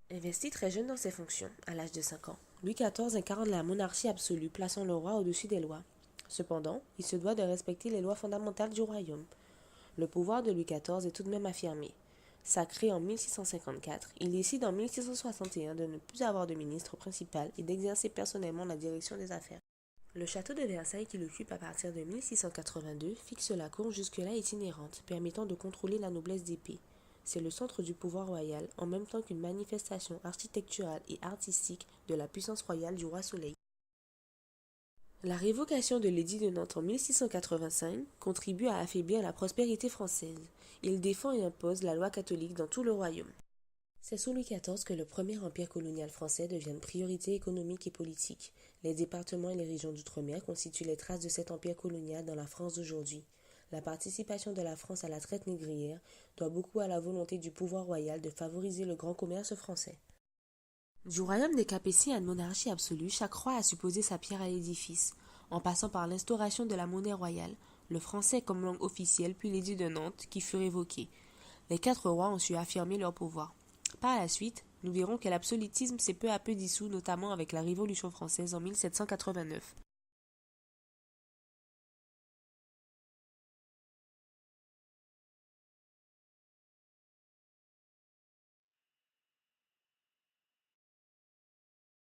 Investi très jeune dans ses fonctions, à l'âge de 5 ans, Louis XIV incarne la monarchie absolue, plaçant le roi au-dessus des lois. Cependant, il se doit de respecter les lois fondamentales du royaume. Le pouvoir de Louis XIV est tout de même affirmé. Sacré en 1654, il décide en 1661 de ne plus avoir de ministre principal et d'exercer personnellement la direction des affaires. Le château de Versailles qu'il occupe à partir de 1682 fixe la cour jusque-là itinérante, permettant de contrôler la noblesse des pays. C'est le centre du pouvoir royal, en même temps qu'une manifestation architecturale et artistique de la puissance royale du roi Soleil. La révocation de l'édit de Nantes en 1685 contribue à affaiblir la prospérité française. Il défend et impose la loi catholique dans tout le royaume. C'est sous Louis XIV que le premier empire colonial français devient une priorité économique et politique. Les départements et les régions d'outre-mer constituent les traces de cet empire colonial dans la France d'aujourd'hui. La participation de la France à la traite négrière doit beaucoup à la volonté du pouvoir royal de favoriser le grand commerce français. Du royaume des Capéties à une monarchie absolue, chaque roi a supposé sa pierre à l'édifice, en passant par l'instauration de la monnaie royale, le français comme langue officielle, puis l'édit de Nantes qui fut révoqué. Les quatre rois ont su affirmer leur pouvoir. Par la suite, nous verrons que l'absolutisme s'est peu à peu dissous, notamment avec la Révolution française en 1789.